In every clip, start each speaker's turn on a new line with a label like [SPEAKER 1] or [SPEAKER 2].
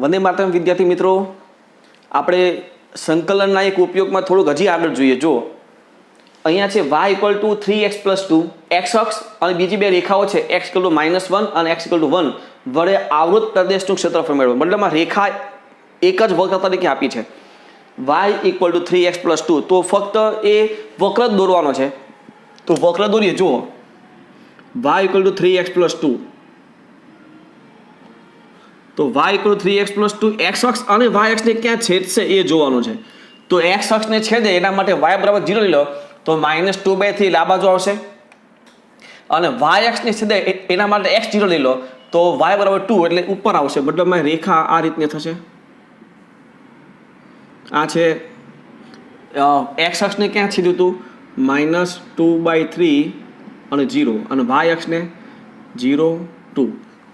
[SPEAKER 1] વંદે માતરમ વિદ્યાર્થી મિત્રો, આપણે સંકલનના એક ઉપયોગમાં થોડુંક હજી આગળ જોઈએ. જો અહીંયા છે y equal to 3x plus 2 x અક્ષ અને બીજી બે રેખાઓ છે x ઇક્વલ ટુ -1 અને x ઇક્વલ ટુ 1 વડે આવૃત પ્રદેશનું ક્ષેત્રફળ મેળવો. મતલબમાં રેખા એક જ વક્ર તરીકે આપી છે y equal to 3x plus 2. તો ફક્ત એ વક્ર જ દોરવાનો છે. તો વક્ર દોરીએ. જુઓ y equal to 3x plus 2, તો y equal 3x plus 2 x અક્ષ અને y અક્ષને ક્યાં છેદશે એ જોવાનું છે. તો એક્સ અક્ષને છેદે એના માટે y બરાબર 0 લઈ લો તો -2/3 આ બાજુ આવશે, અને y અક્ષને છેદે એના માટે x 0 લઈ લો તો y બરાબર 2 એટલે ઉપર આવશે. મતલબમાં રેખા આ રીતની થશે. આ છે એક્સ અક્ષને ક્યાં છેદ્યું હતું -2/3 અને 0, અને y અક્ષને 0 2.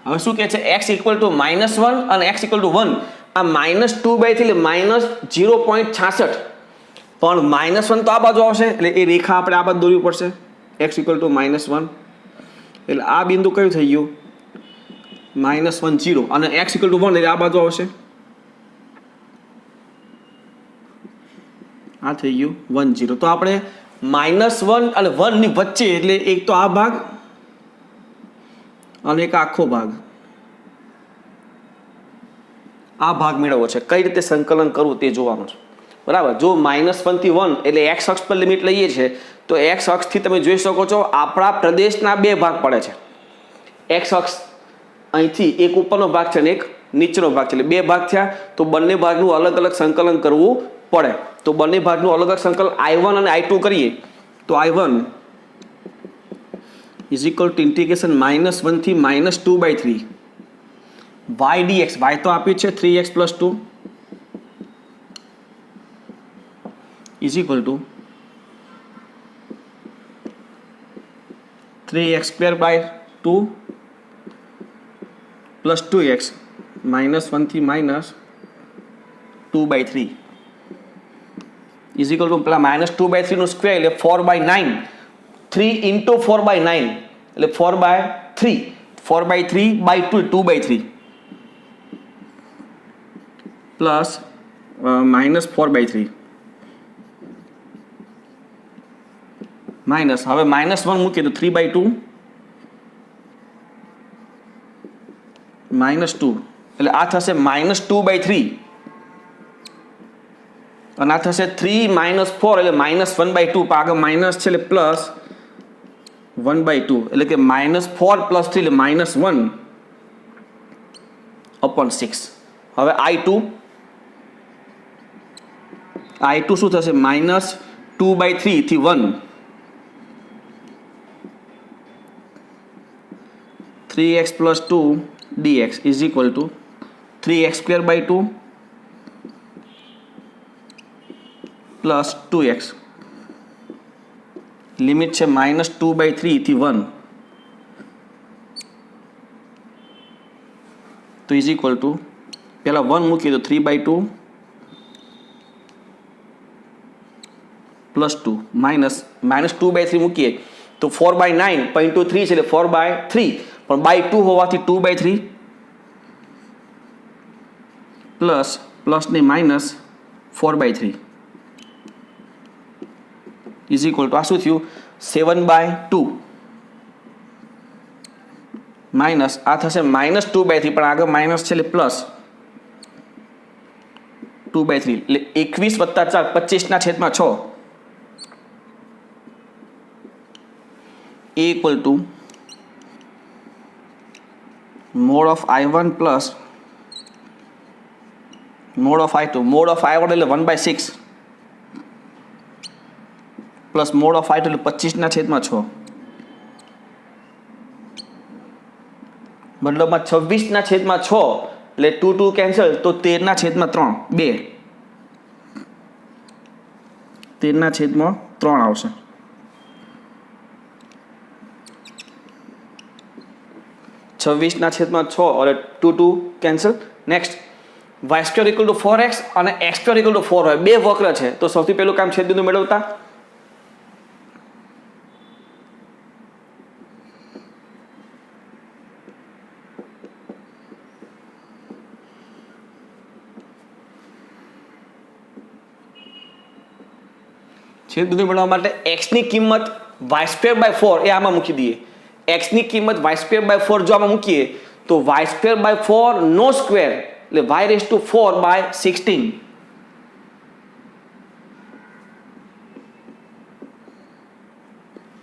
[SPEAKER 1] હવે શું કહે છે x ઇક્વલ ટુ -1 અને x ઇક્વલ ટુ 1. આ -2/3 એટલે -0.66, પણ -1 તો આ બાજુ આવશે એટલે એ રેખા આપણે આ બાજુ દોરવી પડશે. x ઇક્વલ ટુ -1 એટલે આ બિંદુ કયું થઈ ગયું -1 0, અને x ઇક્વલ ટુ 1 એટલે આ બાજુ આવશે. આ થઈ ગયું 1 0. તો આપણે -1 અને 1 ની વચ્ચે એટલે એક તો આ ભાગ અને એક આખો ભાગ, આ ભાગ મેળવવો છે. કઈ રીતે સંકલન કરવું તે જોવાનું છે. બરાબર. જો -1 થી 1 એટલે x અક્ષ પર લિમિટ લઈએ છીએ તો x અક્ષથી તમે જોઈ શકો છો આપણા પ્રદેશના બે ભાગ પડે છે. x અક્ષ અહીંથી એક ઉપરનો ભાગ છે અને એક નીચેનો ભાગ છે, એટલે બે ભાગ થયા. તો બંને ભાગનું અલગ અલગ સંકલન કરવું પડે. તો બંને ભાગનું અલગ અલગ સંકલન I1 અને I2 કરીએ તો I1 is equal two integration -1 થી -2/3 y dx. y તો આપ્યું છે 3x plus 2 is equal to 3x square by 2 plus 2x -1 થી -2/3 ઇઝ ઇક્વલ ટુ પેલા -2/3 નું સ્ક્વેર એટલે 4/9. 3 ઇન્ટુ 4/9 એટલે 4/3. 4/3/2 2/3 પ્લસ -4/3 માઇનસ. હવે -1 મૂકીએ તો 3/2 -2 એટલે આ થશે -2/3, અને આ થશે 3 - 4 એટલે -1/2. આગળ માઇનસ છે એટલે પ્લસ 1/2 એટલે કે -4 + 3 એટલે -1/6. હવે I2 શું થશે -2/3 થી 1, 3x plus 2 dx is equal to 3x square by 2 plus 2x. Limit છે -2/3 થી 1, તો ઇઝ ઇક્વલ ટુ પહેલા 1 મૂકીએ તો 3/2 પ્લસ 2 -2/3 મૂકીએ તો 4/9 પણ ઇન્ટુ 3 છે એટલે 4/3, પણ બાય 2 હોવાથી 2/3 પ્લસ ને -4/3 ઇઝ ઇક્વલ ટુ આ શું થયું 7/2 માઇનસ આ થશે -2/3, પણ આગળ માઇનસ છે એટલે પ્લસ 2/3 એટલે 21 + 4 25/6 A equal to mod of I1 plus mod of I2. Mode of I1 એટલે 1/6 પ્લસ મોડ ઓફ I2 એટલે 25/6. મતલબમાં 26/6 એટલે 2 કેન્સલ તો 13/3 2 13/3 આવશે. (26/6) और 2 કેન્સલ. નેક્સ્ટ y² = 4x અને x² = 4 હોય, બે વક્ર છે. તો સૌથી પહેલું કામ છેદ બિંદુ મેળવતા. છેદબિંદુ મેળવવા માટે એક્સની કિંમત y²/4 એ આમાં મૂકી દઈએ. એક્સની કિંમત y²/4 જો આમાં મૂકીએ તો y²/4 નો સ્ક્વેર એટલે y⁴/16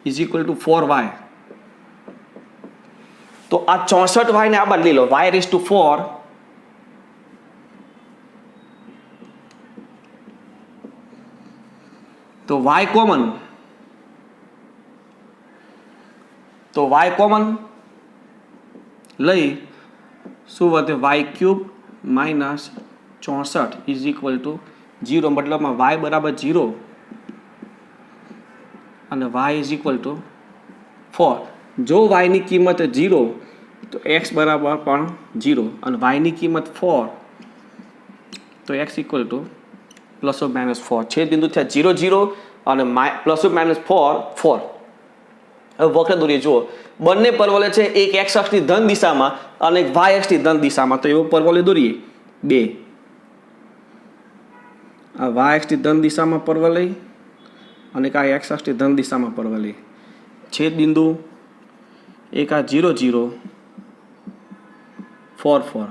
[SPEAKER 1] is equal two 4y. તો આ 64y ને આ બદલી લો y⁴. તો y કોમન, તો y કોમન લઈ શું વધે y³ - 64 ઇઝ ઇક્વલ ટુ 0. મતલબમાં y બરાબર 0 અને y ઇઝ ઇક્વલ ટુ 4. જો y ની કિંમત 0 તો x બરાબર પણ 0 અને y ની કિંમત 4 તો x ઇક્વલ ટુ ±4. છેદ બિંદુ થયા 0 0 અને ±4 4. હવે વક્ર દોરીએ. જુઓ બંને પરવલય છે, એક x અક્ષની ધન દિશામાં અને એક y અક્ષની ધન દિશામાં. તો એવો પરવલય દોરીએ 2. આ y અક્ષની ધન દિશામાં પરવલય અને એક આ x અક્ષની ધન દિશામાં પરવલય. છેદ બિંદુ એક આ 0 0 4 4.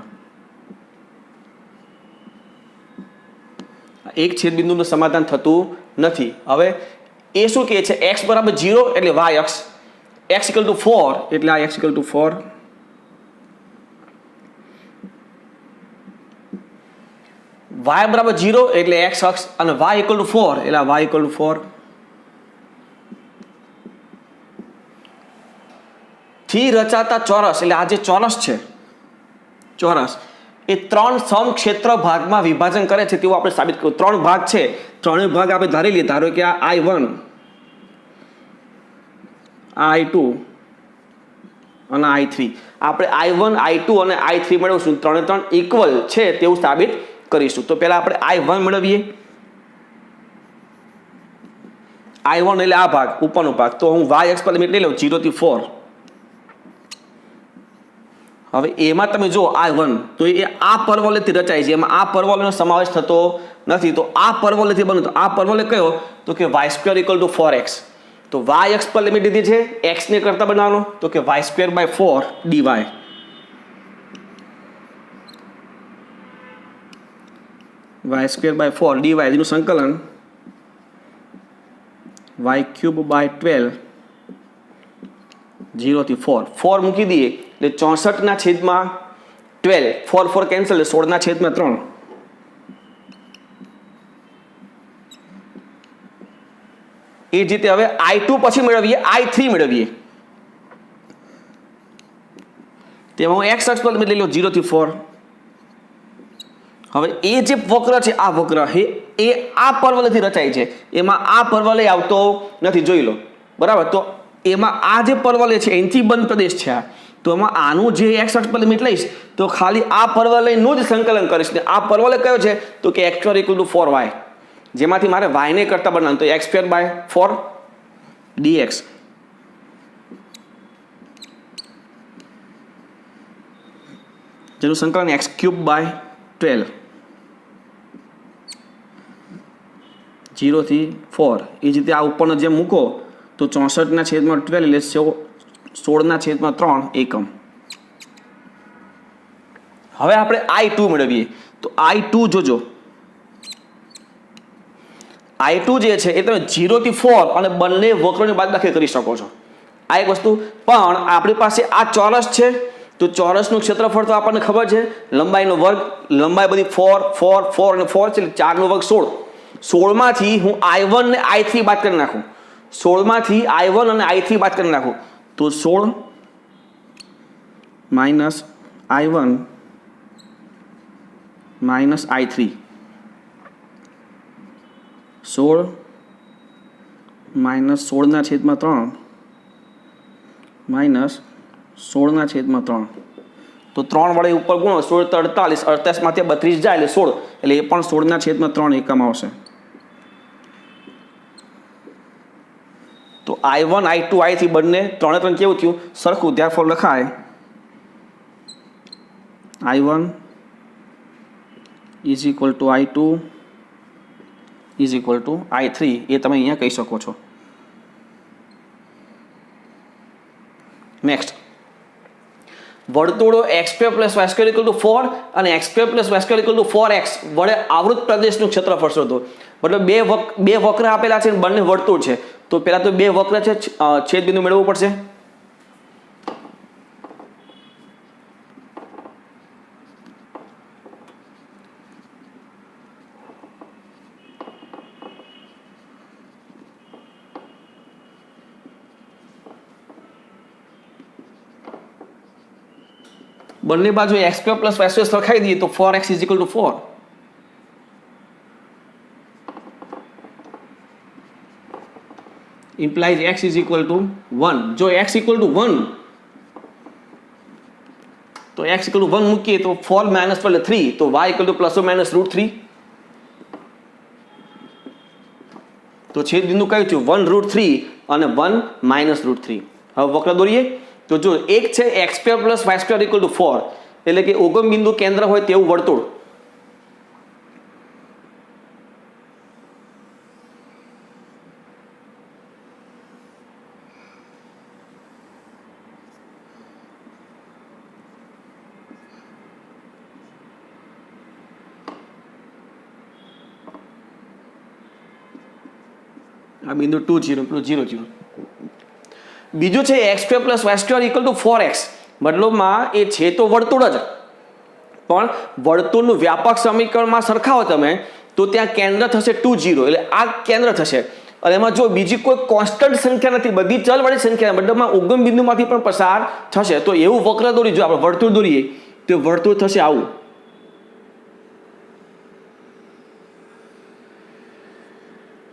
[SPEAKER 1] એક છેદ બિંદુનું સમાધાન થતું નથી. હવે એ શું કહે છે, x બરાબર 0 એટલે y અક્ષ, x ઇક્વલ ટુ 4 એટલે આ x ઇક્વલ ટુ 4, y બરાબર 0 એટલે x અક્ષ અને y ઇક્વલ ટુ 4 એટલે આ y ઇક્વલ ટુ 4 થી રચાતા ચોરસ એટલે આ જે ચોરસ છે, ચોરસ એ 3 સમક્ષેત્ર ભાગમાં વિભાજન કરે છે તેવું આપણે સાબિત કર્યું. 3 ભાગ છે, ત્રણેય ભાગ આપણે ધારી લઈએ. ધારો કે આ I1, આ I2 અને I3. આપણે I1 I2 અને I3 મેળવશું, 3 ઇક્વલ છે તેવું સાબિત કરીશું. તો પહેલા આપણે I1 મેળવીએ. I1 એટલે આ ભાગ, ઉપરનો ભાગ. તો હું y અક્ષ પર લિમિટ લઈ લઉં 0 થી 4. હવે એમાં તમે જો I1 તો એ આ પરવલયથી રચાય છે, એમાં આ પરવલયનો સમાવેશ થતો નથી. તો આ પરવલયથી બન્યું. તો આ પરવલય કયો? તો કે y² ઇક્વલ ટુ 4x. તો y અક્ષ પર લિમિટ લીધી છે, x ને કરતા બનાવવાનો તો કે y²/4 dy. y²/4 dy એનું સંકલન y³/12 0 થી 4. 4 મૂકી દઈએ એટલે 64 છેદમાં 12, 4 4 કેન્સલ એટલે 16 છેદમાં 3. એ જ રીતે હવે I2 પછી મેળવીએ, I3 મેળવીએ. તેમાં હું x અક્ષ પર લઈ લો 0 થી 4. હવે એ જે વક્ર છે, આ વક્ર એ આ પરવલયથી રચાય છે, એમાં આ પરવલય આવતો નથી, જોઈ લો બરાબર. તો એમાં આ જે પરવલય છે એનાથી બંધ પ્રદેશ છે. તો એમાં આનું જે x અક્ષ પર લિમિટ લઈશ તો ખાલી આ પરવલયનું જ સંકલન કરીશ. ને આ પરવલય કયો છે તો કે x² ઇક્વલ ટુ 4y, જેમાંથી મારે y ને કરતા બનાવવાનું. તો x²/4 dx. જેનું સંકલન x³/12 0 થી 4. એ જ રીતે આ ઉપરનો જેમ મૂકો તો 64 છેદમાં 12 એટલે 16 છેદમાં 3 એકમ. હવે આપણે I2 મેળવીએ. તો I2 જોજો, I2 જે છે એ તમે 0 થી 4 અને બંને વક્રોની બાદબાકી કરી શકો છો. આ એક વસ્તુ. પણ આપણી પાસે આ ચોરસ છે, તો ચોરસનું ક્ષેત્રફળ તો આપણને ખબર છે, લંબાઈનો વર્ગ. લંબાઈ બધી 4 4 4 અને 4 છે એટલે 4 નો વર્ગ 16. 16 માંથી હું I1 ને I3 બાદ કરી નાખું. 16 માંથી I1 અને I3 બાદ કરી નાખું તો 16 minus I1 minus I3, 16 minus 16 છેદમાં 3 માઇનસ 16 છેદમાં 3. તો 3 વડે ઉપર ગુણો, 16 તો 48, 48 માંથી 32 જાય એટલે 16, એટલે એ પણ 16 છેદમાં 3 એકમ આવશે. તો I1 I2 I3 બંને 3 કેવું થયું? સરખું. ત્યારફળ લખાય I1 is equal two I2 is equal two I3 એ તમે અહીંયા કહી શકો છો. નેક્સ્ટ, વર્તુળો x² + y² = 4 અને x² + y² = 4x વડે આવૃત પ્રદેશનું ક્ષેત્રફળ શોધો. મતલબ બે વક્ર આપેલા છે, બંને વર્તુળ છે. તો પહેલા તો બે વક્ર છે, છેદ બિંદુ મેળવવું પડશે. બંને બાજુ x² + y² સરખાઈ દઈએ તો 4x = 4. implies x = 1. જો x = 1 તો x = 1 મૂકીએ તો 4 - 3 તો y = ±√3. તો છેદ બિંદુ કયું છે? 1√3 અને 1 -√3. હવે વક્ર દોરીએ તો જો એક છે x² + y² = 4 એટલે કે ઉગમ બિંદુ કેન્દ્ર હોય તેવું વર્તુળ. આ બિંદુ 2 0 0 0. બીજું છે x² + y² = 4x. મતલબમાં એ છે તો વર્તુળ જ, પણ વર્તુળનું વ્યાપક સમીકરણમાં સરખાવો તમે તો ત્યાં કેન્દ્ર થશે 2 0 એટલે આ કેન્દ્ર થશે. અને એમાં જો બીજી કોઈ કોન્સ્ટન્ટ સંખ્યા નથી, બધી ચલવાળી સંખ્યા, મતલબમાં ઉગમ બિંદુમાંથી પણ પસાર થશે. તો એવું વક્ર દોરી, જો આપણે વર્તુળ દોરીએ તો વર્તુળ થશે આવું.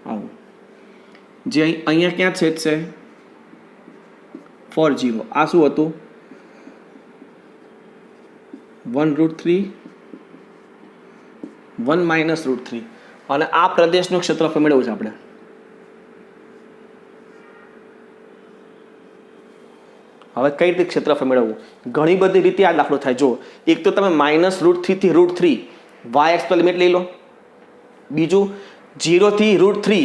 [SPEAKER 1] આવું જે અહીંયા ક્યાં છેદ છે? 4 0. આ શું હતું? 1√3 1 -√3. અને આ પ્રદેશનું ક્ષેત્રફળ મેળવવું છે આપણે. હવે કઈ રીતે ક્ષેત્રફળ મેળવવું? ઘણી બધી રીતે આ દાખલો થાય. જો એક તો તમે -√3 થી √3 y અક્ષ પર લિમિટ લઈ લો. બીજું 0 થી √3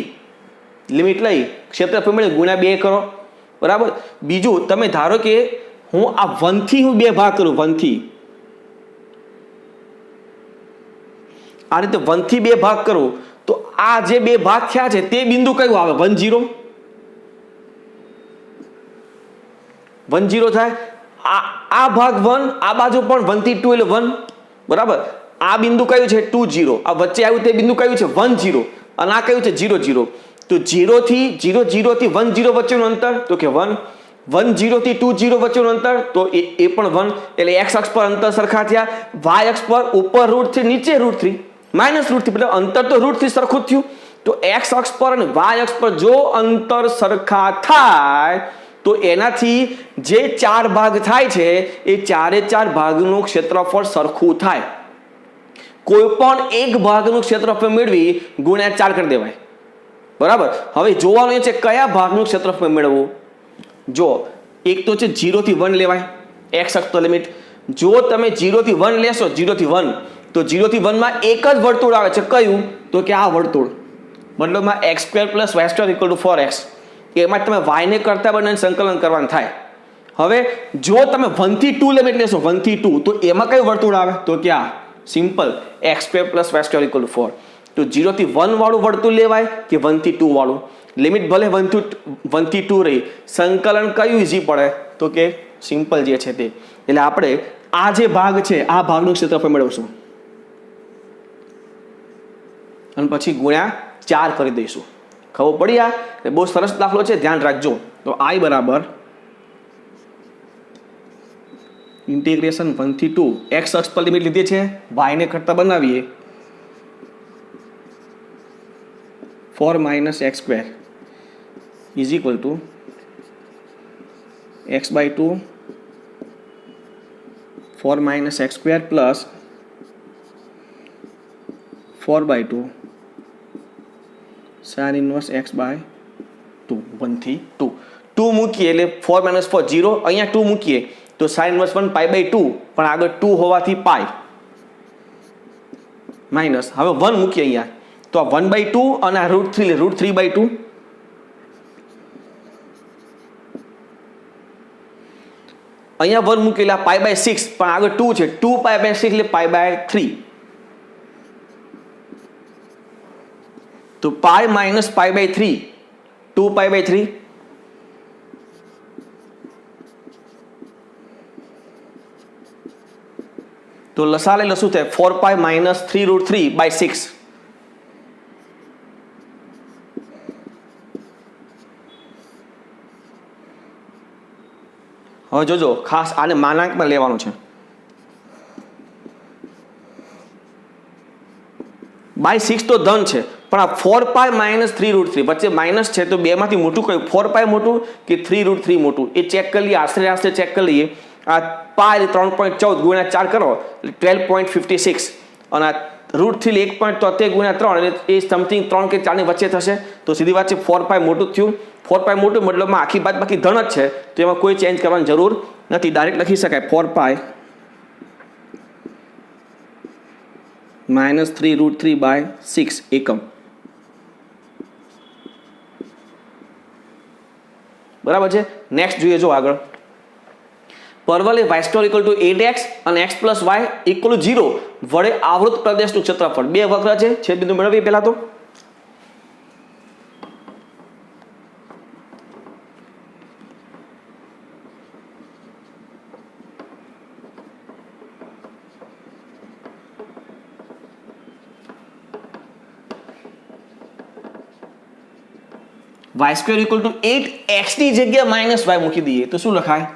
[SPEAKER 1] લિમિટ લઈ ક્ષેત્રફળ મેળવી ગુણ્યા 2 કરો. બરાબર. બીજું તમે ધારો કે હું આ 1 થી હું 2 ભાગ કરું, 1 થી આ રીતે 1 થી 2 ભાગ કરું તો આ જે 2 ભાગ થયા છે તે બિંદુ કયું આવે? 1 0. 1 0 થાય. આ ભાગ 1, આ બાજુ પણ 1 થી 2 એટલે 1. બરાબર. આ બિંદુ કયું છે? 2 0. આ વચ્ચે આવ્યું તે બિંદુ કયું છે? 1 0. અને આ કયું છે? 0 0. તો 0 થી 0 0 થી 1 0 વચ્ચેનું અંતર તો કે 1. 1 0 થી 2 0 વચ્ચેનું અંતર તો એ પણ 1. એટલે x અક્ષ પર અંતર સરખા થયા. y અક્ષ પર ઉપર √3 નીચે √3 -√3 એટલે અંતર તો √3 સરખું જ થયું. તો x અક્ષ પર અને y અક્ષ પર જો અંતર સરખા થાય તો એનાથી જે 4 ભાગ થાય છે એ 4 ભાગનું ક્ષેત્રફળ સરખું થાય. કોઈ પણ એક ભાગનું ક્ષેત્રફળ મેળવી ગુણ્યા 4 કરી દેવાય. બરાબર. હવે જોવાનું એ છે કયા ભાગનું ક્ષેત્રફળ મેળવવું. જો એક તો છે 0 થી 1 લેવાય, x અક્ષ પર લિમિટ. જો તમે 0 થી 1 લેશો, 0 થી 1 તો 0 થી 1 માં એક જ વર્તુળ આવે છે. કયું? તો કે આ વર્તુળ. મતલબમાં x² + y² = 4x. એમાં તમે y ને કરતા બંને સંકલન કરવાનું થાય. હવે જો તમે 1 થી 2 લિમિટ લેશો, 1 થી 2 તો એમાં કયું વર્તુળ આવે? તો કે આ સિમ્પલ x² + y² = 4. તો 0 થી 1 વાળું વર્તુળ લેવાય કે 1 થી 2 વાળું? લિમિટ ભલે 1 થી 2 રહી, સંકલન કયું ઈઝી પડે? તો કે સિમ્પલ જે છે તે. એટલે આપણે આ જે ભાગ છે આ ભાગનું ક્ષેત્રફળ મેળવશું અને પછી ગુણ્યા 4 કરી દઈશું. ખબર પડી? આ બહુ સરસ દાખલો છે, ધ્યાન રાખજો. તો I બરાબર ઇન્ટિગ્રેશન 1 થી 2 x અક્ષ પર લિમિટ લીધી છે, y ને કરતા બનાવીએ 4 - x² = x/2 4 - x² plus 4/2 sin inverse x/2 1 થી 2 2 મૂકીએ એટલે 4 - 4 0. અહીંયા 2 મૂકીએ તો sin inverse 1 π/2 પણ આગળ 2 હોવાથી પાઈ માઇનસ. હવે 1 મૂકીએ અહીંયા તો આ 1/2 અને આ √3 લે √3/2. અહીંયા 1 મૂકેલા π/6 પણ આગળ 2 છે 2π/6 એટલે π/3. તો π - π/3 2π/3. તો લસા લઈ લશું થાય 4π - 3√3/6. હવે જોજો ખાસ આને માનાંકમાં લેવાનું છે. /6 તો ધન છે પણ આ 4π - 3√3 વચ્ચે માઇનસ છે તો બેમાંથી મોટું કયું 4π મોટું કે 3√3 મોટું એ ચેક કરી લઈએ. આશરે ચેક કરી લઈએ. આ પાય 3.14 ગુણ્યા 4 કરો એટલે 12.56 અને આ √3 1.73 ગુણ્યા 3 એટલે એ સમથિંગ 3 કે 4 ની વચ્ચે થશે. તો સીધી વાત છે 4π મોટું થયું. 4π મોટું મતલબમાં આખી બાદ બાકી ધન જ છે તો એમાં કોઈ ચેન્જ કરવાની જરૂર નથી. ડાયરેક્ટ લખી શકાય 4π - 3√3/6 એકમ. બરાબર છે. નેક્સ્ટ જોઈએ જો આગળ. પરવલ એ y² = 8x અને x + y = 0 વડે આવૃત પ્રદેશનું ક્ષેત્રફળ. બે વક્ર છે છેદબિંદુ મેળવીએ પહેલા તો. y² = 8x ની જગ્યાએ -y મૂકી દઈએ તો શું લખાય?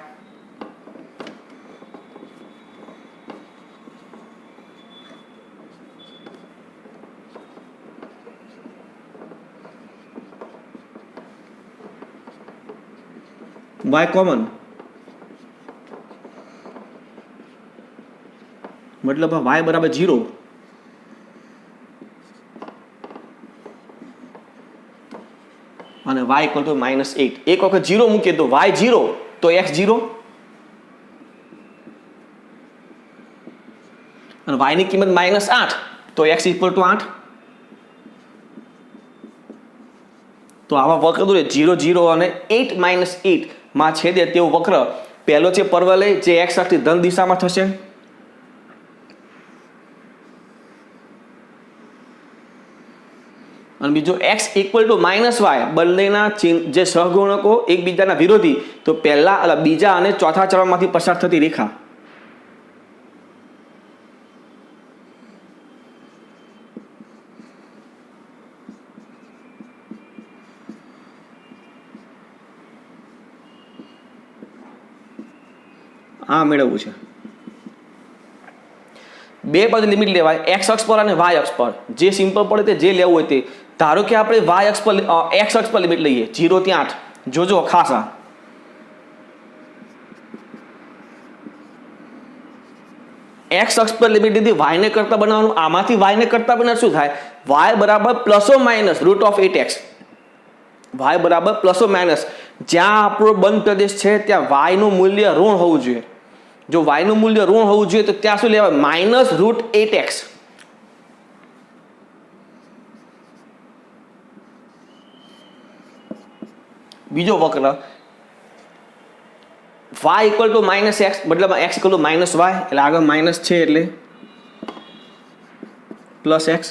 [SPEAKER 1] y કોમન મતલબ y = 0 અને y = -8. એક વખત 0 મૂકીએ તો y 0 તો x 0 અને y ની કિંમત -8 તો x = 8. તો આવા વક્ર દોરે 0 0 અને 8 - 8 માં છેદે તેવો વક્ર પહેલો છે પરવલય જે x અક્ષની ધન દિશામાં થશે. અને બીજો x = -y બંનેના જે સહગુણકો એકબીજાના વિરોધી તો પહેલા બીજા અને ચોથા ચરણમાંથી પસાર થતી રેખા. આ મેળવવું છે. બે બાજુ લિમિટ લેવાય x અક્ષ પર અને y અક્ષ પર. જે સિમ્પલ પડે તે જે લેવું હોય તે. ધારો કે આપણે y અક્ષ પર x અક્ષ પર લિમિટ લઈએ 0 થી 8. જોજો ખાસ આ x અક્ષ પર લિમિટ લીધી y ને કરતા બનાવવાનું. આમાંથી y ને કરતા બનાવ શું થાય? y ± √8x. y ± જ્યાં આપણો બંધ પ્રદેશ છે ત્યાં y નું મૂલ્ય ઋણ હોવું જોઈએ. જો y નું મૂલ્ય ઋણ હોવું જોઈએ તો ત્યાં શું લેવાય? -√8x. બીજો વક્ર y = -x મતલબ x = -y એટલે આગળ માઇનસ છે એટલે +x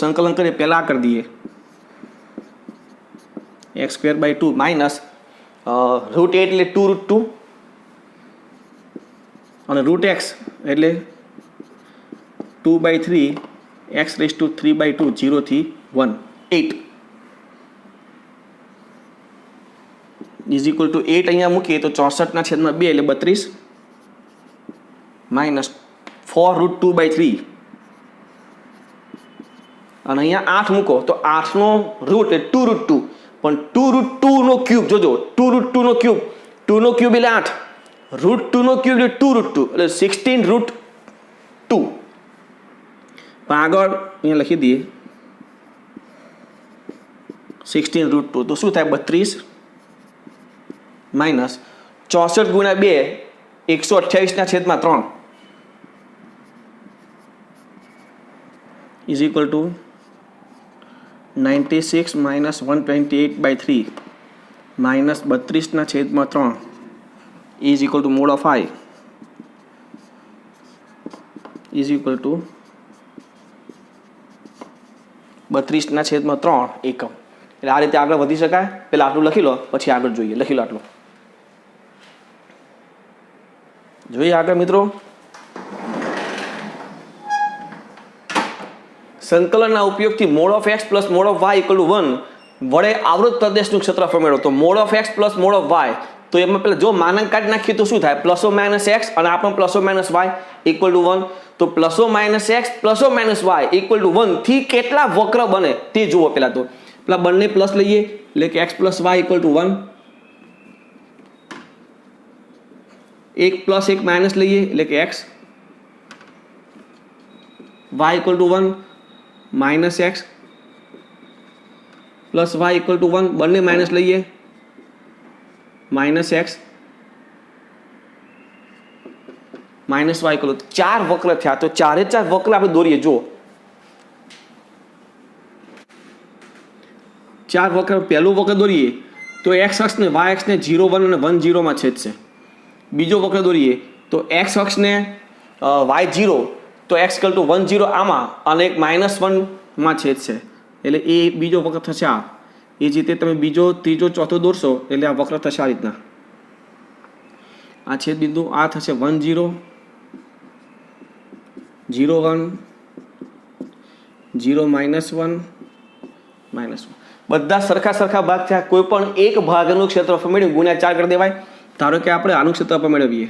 [SPEAKER 1] સંકલન કરીએ પહેલા કરી દઈએ x²/2 માઇનસ √8 એટલે 2√2 અને √x એટલે 2/3 x⁵3/2 0 થી 1 8 8 અહીંયા મૂકીએ તો 64/2 એટલે 32 માઇનસ 4√2/3 અને અહીંયા 8 મૂકો તો 8 નો રૂટ એટલે 2√2 પણ 2√2 નો ક્યુબ જોજો 2√2 નો ક્યુબ 2 નો ક્યુબ એટલે 8 √2 નો ક્યુબ એટલે 2√2 એટલે 16√2 પણ આગળ અહીંયા લખી દઈએ 16√2 તો શું થાય 32 માઇનસ 64 ગુણ્યા 2 128/3 = 96 minus 128/3 minus 32/3 is equal to mod of I is equal two 32/3 એકમ. એટલે આ રીતે આગળ વધી શકાય. પહેલાં આટલું લખી લો, પછી આગળ જોઈએ. લખી લો આટલું. જોઈએ આગળ મિત્રો. સંકલનના ઉપયોગથી mod of x plus mod of y equal to 1 વડે આવૃત પ્રદેશનું ક્ષેત્રફળ મેળવો. તો mod of x plus mod of y, તો એમાં પેલા જો માનાંક કાઢી નાખીએ તો શું થાય? પ્લસો માઇનસ એક્સ અને આ પણ પ્લસો માઇનસ વાય ઇક્વલ ટુ 1. તો પ્લસો માઇનસ એક્સ પ્લસો માઇનસ વાય ઇક્વલ ટુ 1 થી કેટલા વક્ર બને તે જુઓ. પેલા તો પેલા બંને પ્લસ લઈએ એટલે કે x plus y equal to 1. એક પ્લસ એક માઇનસ લઈએ એટલે કે x y equal to 1 minus x plus y equal to 1. બંને માઇનસ લઈએ minus x minus y equal to 4 વક્ર થયા. તો 4 વક્ર આપણે દોરીએ. જો 4 વક્ર, પહેલું વક્ર દોરીએ તો એક્સ અક્ષને વાય અક્ષને 0 1 અને 1 0 માં છેદશે. બીજો વક્ર દોરીએ તો એક્સ અક્ષને વાય 0 તો એક્સ ઇક્વલ ટુ 1 0 આમાં અને એક -1 માં છેદશે. એટલે એ બીજો વક્ર થશે આ. એ જ રીતે તમે બીજો ત્રીજો ચોથો દોરશો એટલે આ વક્ર થશે આ રીતના. આ છેદ બિંદુ આ થશે 1 0 0 1 0 -1 -1. બધા સરખા ભાગ થયા. કોઈ પણ એક ભાગનું ક્ષેત્રફળ મેળવ્યું ગુણ્યા 4 કરી દેવાય. ધારો કે આપણે આનું ક્ષેત્રફળ મેળવીએ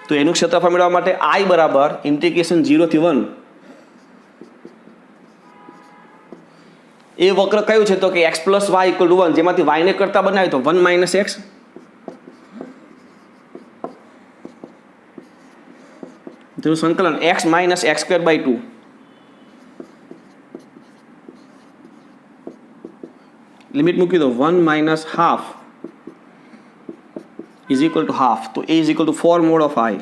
[SPEAKER 1] તો એનું ક્ષેત્રફળ મેળવવા માટે I બરાબર ઇન્ટિગ્રેશન 0 થી 1. એ વક્ર કયું છે? તો કે x plus y equal to 1, જેમાંથી y ને કરતા બનાવી તો 1 માઇનસ એક્સ તેનું સંકલન x minus x square by 2. Limit મૂકી દો 1 minus half is equal to half. તો a is equal to 4 mod of i.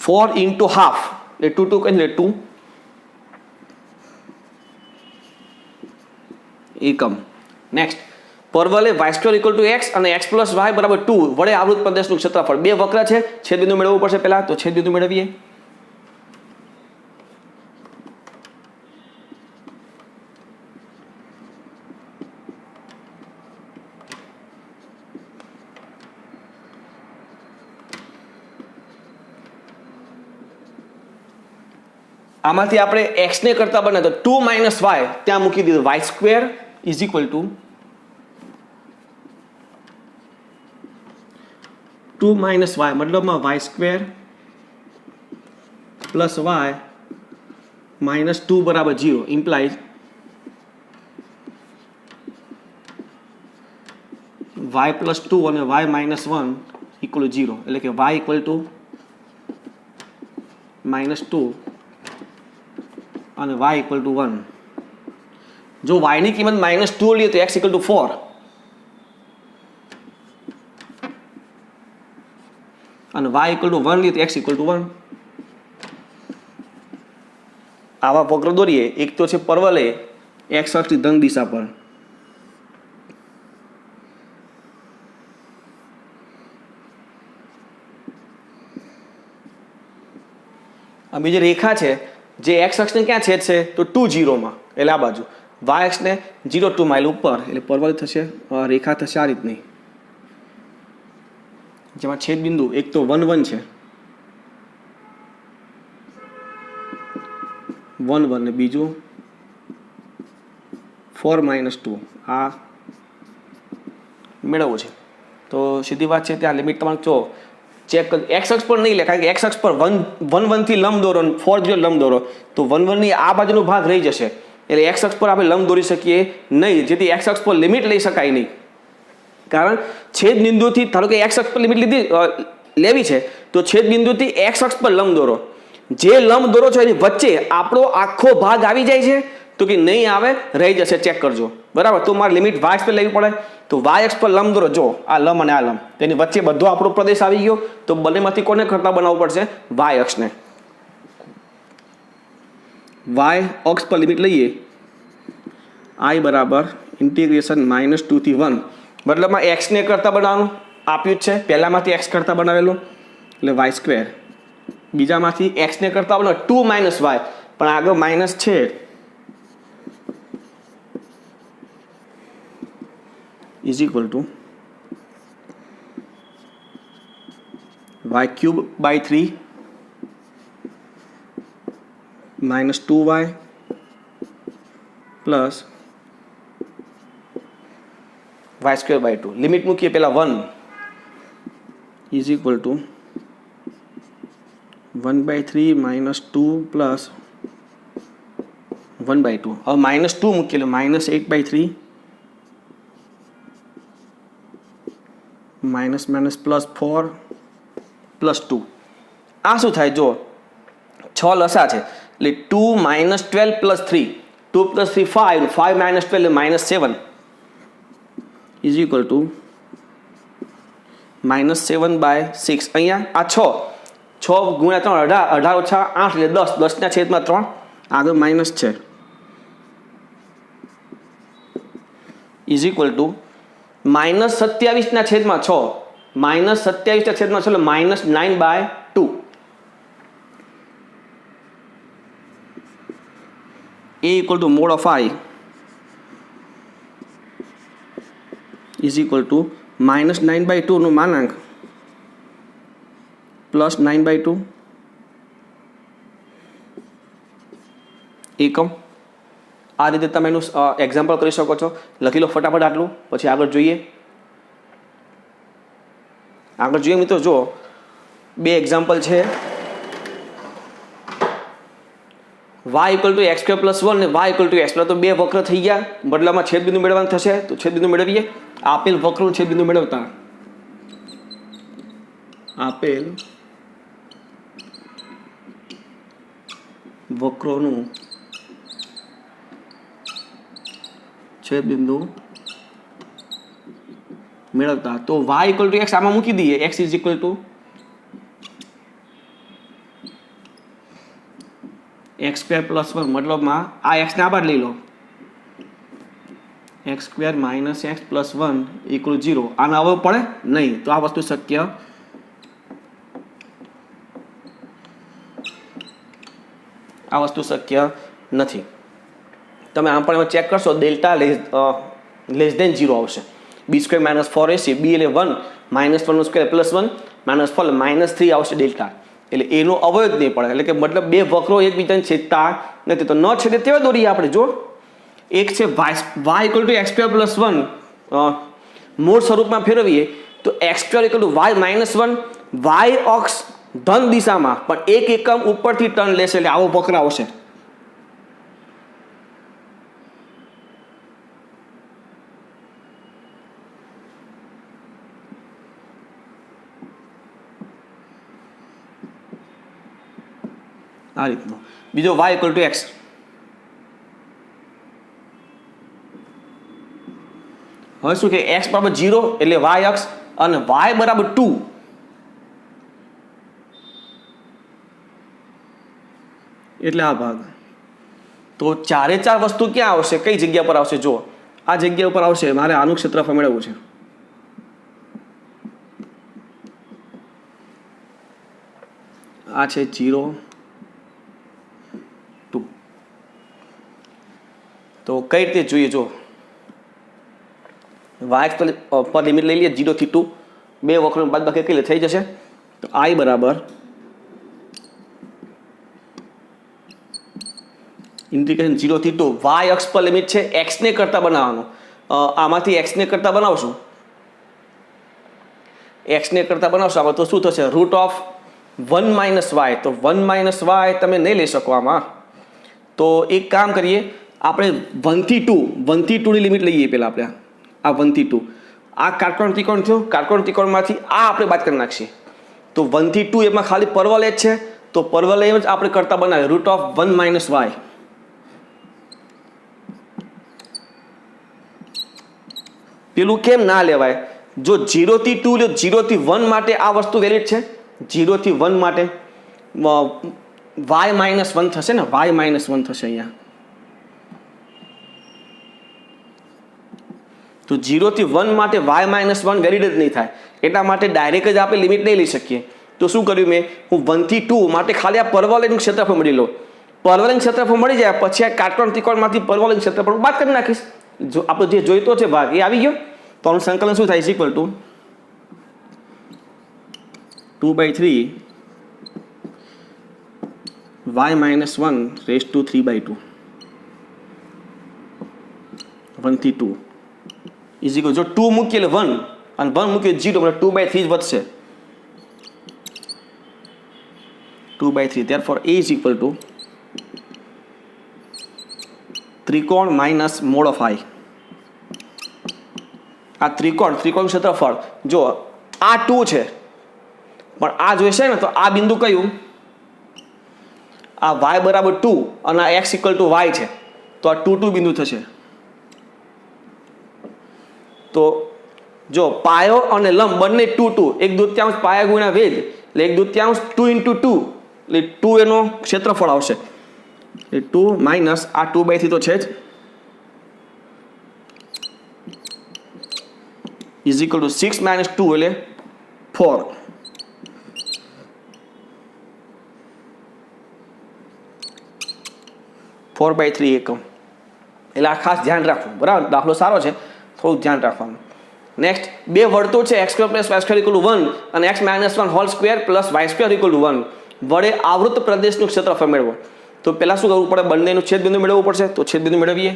[SPEAKER 1] 4 into half એટલે 2 એટલે 2 એકમ. નેક્સ્ટ, પરવલે y square equal to x અને x પ્લસ y બરાબર 2 વડે આવૃત પ્રદેશનું ક્ષેત્રફળ. બે વક્ર છે, છેદબિંદુ મેળવવું પડશે પહેલા. તો છેદબિંદુ મેળવીએ. આમાંથી આપણે x ને કરતા બને તો 2 માઇનસ વાય ત્યાં મૂકી દીધું. y square is equal to 2 minus y મતલબમાં y square plus y minus 2 બરાબર 0 ઇમ્પ્લાઇઝ y પ્લસ 2 અને y માઇનસ 1 ઇક્વલ 0. એટલે કે y ઇક્વલ ટુ -2 અને y ઇક્વલ ટુ 1. જો y ની કિંમત -2 લઈએ તો x ઇક્વલ ટુ 4 અને y ઇક્વલ ટુ 1 લઈએ તો x ઇક્વલ ટુ 1. આવા વક્ર દોરીએ. એક તો છે પરવલય x અક્ષની ધન દિશા પર. આ બીજી રેખા છે જે x અક્ષને ક્યાં છેદશે તો 2 0 માં, એટલે આ બાજુ. y અક્ષને 0 2 માઇલ ઉપર, એટલે પરવલય થશે રેખા થશે આ રીતની, જેમાં છેદ બિંદુ એક તો 1 1 છે 1 1 ને બીજું 4 -2 આ મેળવવું છે. તો સીધી વાત છે ત્યાં લિમિટ તમારે જો ચેક કરો. એક્સ અક્ષ પર નહીં લે, કારણ કે એક્સ અક્ષ પર 1 1 થી લંબ દોરો, 4 0 લંબ દોરો તો 1 1 ની આ બાજુનો ભાગ રહી જશે. એટલે એક્સ અક્ષ પર આપણે લંબ દોરી શકીએ નહીં, જેથી એક્સ અક્ષ પર લિમિટ લઈ શકાય નહીં. કારણ છેદ બિંદુથી ધારો કે એક્સ અક્ષ પર લિમિટ લેવી છે તો છેદ બિંદુથી એક્સ અક્ષ પર લંબ દોરો. જે લંબ દોરો છો એની વચ્ચે આપણો આખો ભાગ આવી જાય છે તો કે નહીં આવે, રહી જશે. ચેક કરજો બરાબર. તો મારે લિમિટ વાય અક્ષ પર લેવી પડે. તો વાય અક્ષ પર લંબ દોરો, જો આ લંબ અને આ લંબ, તેની વચ્ચે બધો આપણો પ્રદેશ આવી ગયો. તો બંનેમાંથી કોને કરતા બનાવવું પડશે? વાય અક્ષને. વાય અક્ષ પર લિમિટ લઈએ I બરાબર ઇન્ટિગ્રેશન -2 થી 1 મતલબમાં એક્સને કરતાં બનાવવાનું આપ્યું જ છે પહેલામાંથી એક્સ કરતાં બનાવેલું એટલે વાય સ્ક્વેર બીજામાંથી એક્સને કરતાં બનાવો 2 માઇનસ વાય પણ આગળ માઇનસ છે is equal to y cube by 3 -2y plus y square by 2 limit મૂકીએ પહેલા 1 ઇઝ ઇક્વલ ટુ 1/3 -2 પ્લસ 1/2 હવે -2 મૂકીએ એટલે -8/3 માઇનસ પ્લસ 4 પ્લસ 2 આ શું થાય જો 6 લસા છે એટલે 2 -12 પ્લસ 3 2 પ્લસ 3 5 5 -12 એટલે -7 ઇઝ ઇક્વલ ટુ -7/6 અહીંયા આ 6 ગુણ્યા 3 18 ઓછા 8 એટલે 10 10ના છેદમાં 3 આગળ માઇનસ છે ઇઝ ઇક્વલ ટુ -27ના છેદમાં 6 -27ના છેદમાં 6 એટલે -9/2 A equal to mod of I is equal to -9/2 નો માનાંક પ્લસ 9/2 એકમ આ રીતે તમે એનું એક્ઝામ્પલ કરી શકો છો લખી લો ફટાફટ આટલું પછી આગળ જોઈએ મિત્રો જો બે એક્ઝામ્પલ છે y equal to x square plus 1 ને y equal to x plus તો બે વક્ર થઈ ગયા બદલામાં છેદબિંદુ મેળવવાનું થશે તો છેદબિંદુ મેળવીએ આપેલ વક્રનું છેદબિંદુ મેળવતા આપેલ વક્રોનું છેદબિંદુ મેળવતા તો y ઇક્વલ ટુ x આમાં મૂકી દઈએ x is equal to x square plus 1 મતલબમાં આ x ને આ બાદ લઈ લો x square minus x plus 1 equal 0 આના હવે પડે નહીં તો આ વસ્તુ શક્ય નથી તમે આમ પણ ચેક કરશો ડેલ્ટા લેસ દેન 0 આવશે b square minus 4ac b એટલે 1 -1 નો સ્ક્વેર પ્લસ 1 -4 -3 આવશે ડેલ્ટા એટલે એનો અવયવ જ નહીં પડે એટલે કે મતલબ બે વક્રો એકબીજાને છેદતા નથી તો ન છેદે તેવા દોરીએ આપણે જો એક છે y equal to x square plus 1 મૂળ સ્વરૂપમાં ફેરવીએ તો x square equal two y -1 y અક્ષ ધન દિશામાં પણ એક એકમ ઉપરથી ટર્ન લેશે એટલે આવો વક્ર આવશે આ રીતનો બીજો y ઇક્વલ ટુ x હવે શું કે x બરાબર 0 એટલે y અક્ષ અને y બરાબર 2 એટલે આ ભાગ તો ચારે ચાર વસ્તુ ક્યાં આવશે કઈ જગ્યા પર આવશે જો આ જગ્યા ઉપર આવશે મારે આનું ક્ષેત્રફળ મેળવવું છે આ છે 0 તો કઈ રીતે જોઈએ જો y પર લિમિટ લઈ લઈએ 0 થી 2 બે વક્રોની બાદબાકી કઈ થઈ જશે તો I બરાબર ઇન્ટિગ્રેશન 0 થી 2 y અક્ષ પર લિમિટ છે x ને કરતા બનાવવાનું આમાંથી x ને કરતા બનાવશું આપણે તો શું થશે રૂટ ઓફ 1 માઇનસ વાય તો 1 માઇનસ વાય તમે નહીં લઈ શકો આમાં તો એક કામ કરીએ આપણે 1 થી 2 ની લિમિટ લઈએ પહેલાં આપણે આ 1 થી 2 આ કાટકોણ ત્રિકોણ થયો કાટકોણ ત્રિકોણમાંથી આ આપણે બાદ કરી નાખીએ તો 1 થી 2 એમાં ખાલી પરવલય જ છે તો પરવલય જ આપણે કરતા બનાવીએ રૂટ ઓફ 1 માઇનસ વાય પેલું કેમ ના લેવાય જો 0 થી 2 લો 0 થી 1 માટે આ વસ્તુ વેલિડ છે 0 થી 1 માટે વાય -1 થશે ને, વાય -1 થશે અહીંયા. તો 0 થી 1 માટે વાય -1 વેલિડ જ નહીં થાય, એટલા માટે ડાયરેક્ટ જ આપણે લિમિટ નહીં લઈ શકીએ. તો શું કર્યું મેં, હું 1 થી 2 માટે ખાલી આ પરવલયનું ક્ષેત્રફળ મળી લો. પરવલયનું ક્ષેત્રફળ મળી જાય પછી આ કાટકોણ ત્રિકોણમાંથી પરવલયનું ક્ષેત્રફળ બાદ કરી નાખીશ. જો આપણે જે જોઈતો છે ભાગ એ આવી ગયો, તો આનું સંકલન શું થાય, is equal to 2/3 y - 1 raise to 3/2 1 થી 2 ઇઝ ઇક્વલ, જો 2 મૂકીએ એટલે 1 અને 1 મૂકીએ 0, એટલે 2/3 જ વધશે. 2/3, therefore a is equal to ત્રિકોણ માઇનસ મોડ ઓફ i. આ ત્રિકોણ ક્ષેત્રફળ જો આ 2 છે પણ આ જોઈશે ને, તો આ બિંદુ કયું, આ y બરાબર 2 અને આ x ઇક્વલ ટુ y છે, તો આ 2 2 બિંદુ થશે. તો જો પાયો અને લંબ બંને 2 2, 1/2 પાયા ગુણ્યા વેધ એટલે 1/2 2 × 2 એટલે 2 એનો ક્ષેત્રફળ આવશે. એટલે 2 માઇનસ આ 2/3 તો છે જ, ઇઝ ઇક્વલ ટુ 6 - 2 એટલે 4. એકમ. એટલે આ ખાસ ધ્યાન રાખવું, બરાબર. દાખલો સારો છે, થોડુંક ધ્યાન રાખવાનું. નેક્સ્ટ, બે વર્તુળ છે x² + y² = 1 અને x - 1² + y² = 1 વડે આવૃત પ્રદેશનું ક્ષેત્રફળ મેળવો. તો પહેલા શું કરવું પડે, બંનેનું છેદબિંદુ મેળવવું પડશે. તો છેદબિંદુ મેળવીએ.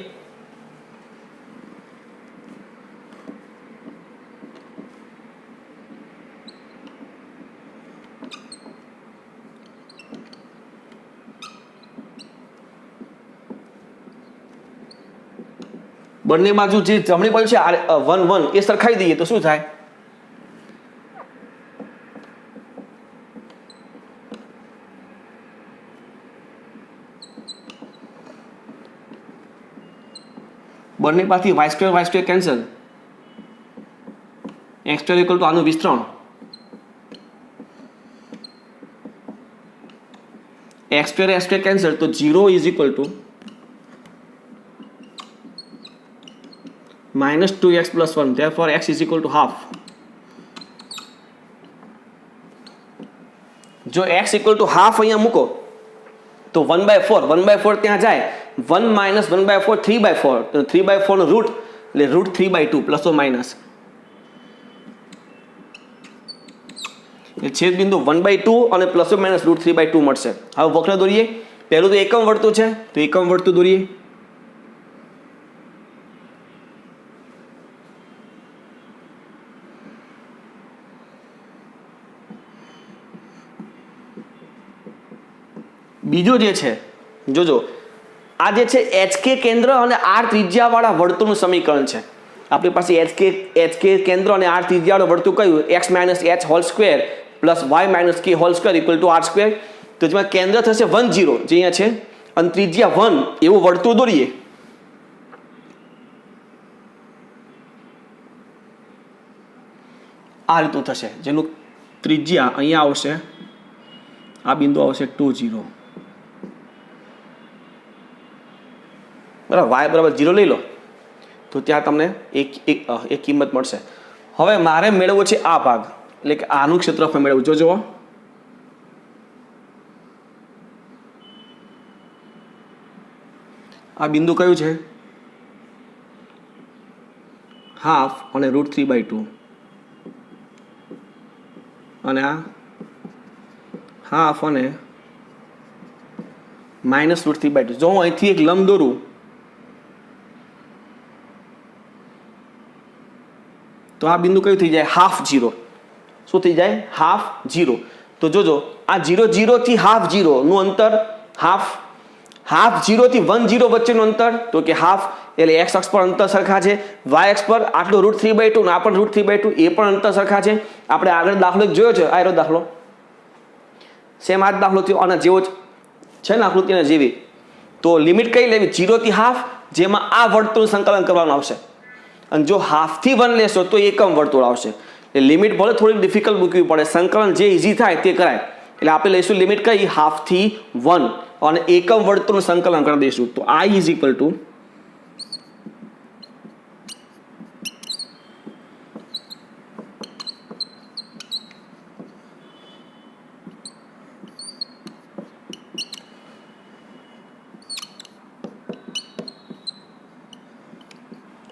[SPEAKER 1] બંને બાજુ જે જમણી બાજુ છે 1 1 એ સરખાવી દઈએ તો શું થાય, બંને પાસેથી y² કેન્સલ, x² = આનું વિસ્તરણ, x² કેન્સલ, તો 0 is equal two -2x + 1, therefore x is equal to half. જો x equal to half અહીંયા મૂકો તો 1/4 ત્યાં જાય, 1 - 1/4 3/4, તો 3/4 નો રૂટ એટલે √3/2 પ્લસ ઓર માઇનસ. છેદ બિંદુ 1/2 અને પ્લસ ઓર માઇનસ √3/2 મળશે. હવે વક્ર દોરીએ. પહેલું તો એકમ વર્તુળ છે, તો એકમ વર્તુળ દોરીએ. બીજો જે છે જોજો, આ જે છે HK કેન્દ્ર અને R ત્રિજ્યાવાળા વર્તુળનું સમીકરણ છે. આપણી પાસે HK કેન્દ્ર અને R ત્રિજ્યાવાળું વર્તુળ કયું, x - h² + y - k² = r². તો જેમાં કેન્દ્ર થશે 1 0 જે અહીંયા છે અને ત્રિજ્યા 1 એવું વર્તુળ દોરીએ. આ રીતનું થશે, જેનું ત્રિજ્યા અહીંયા આવશે, આ બિંદુ આવશે 2 0, બરાબર. y બરાબર 0 લઈ લો તો ત્યાં તમને એક કિંમત મળશે. હવે મારે મેળવવો છે આ ભાગ, એટલે કે આનું ક્ષેત્રફળ મેળવવું. જોજો આ બિંદુ કયું છે, હાફ અને √3/2, અને આ હાફ અને -√3/2. જો હું અહીંથી એક લંબ દોરું તો આ બિંદુ કયું થઈ જાય, હાફ 0. શું થઈ જાય, હાફ 0. તો જોજો આ 0 0 થી હાફ 0 નું અંતર, હાફ 0 થી 1 0 વચ્ચેનું અંતર, તો કે હાફ એટલે x અક્ષ પર અંતર સરખા છે, y અક્ષ પર આટલું √3/2 ને આ પણ √3/2, એ પણ અંતર સરખા છે. આપણે આગળ દાખલો જોયો છે, આ દાખલો સેમ આ જ દાખલો થયો, આના જેવો જ છે ને આકૃતિના જેવી. તો લિમિટ કઈ લેવી, 0 થી હાફ, જેમાં આ વર્તુળનું સંકલન કરવાનું આવશે. અને જો હાફ થી 1 લેશો તો એકમ વર્તુળ આવશે. એટલે લિમિટ ભલે થોડીક ડિફિકલ્ટ મૂકવી પડે, સંકલન જે ઇઝી થાય તે કરાય. એટલે આપણે લઈશું લિમિટ કઈ હાફ થી 1 અને એકમ વર્તુળનું સંકલન કરી દઈશું. તો I ઇઝ ઇક્વલ ટુ